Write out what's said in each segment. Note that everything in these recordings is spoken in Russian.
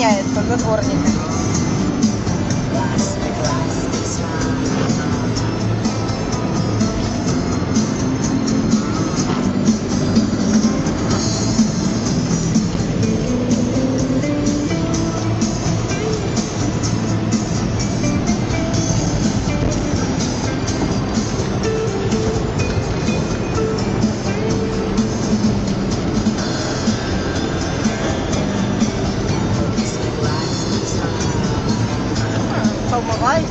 гоняется за дворниками. Помываюсь.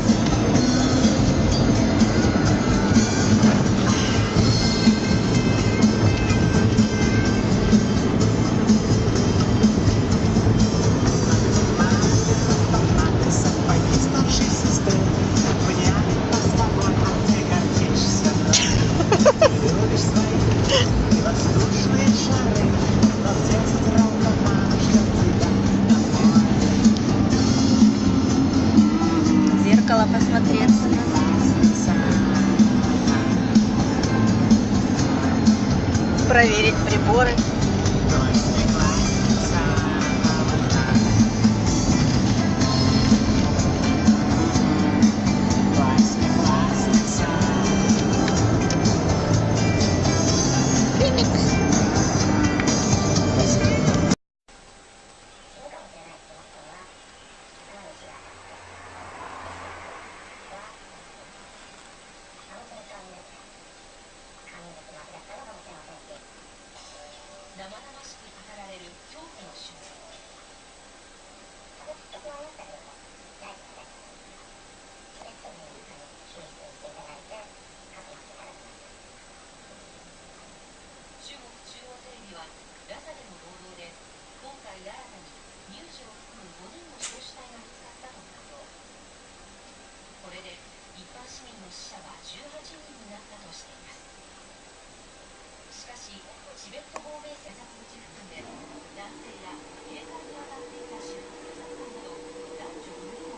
Зеркало посмотреться. Проверить приборы.これで一般市民の死者は18人になったとしています。しかし、チベット亡命政策地付近で男性が警戒に当たっていた州警察官など男女5人が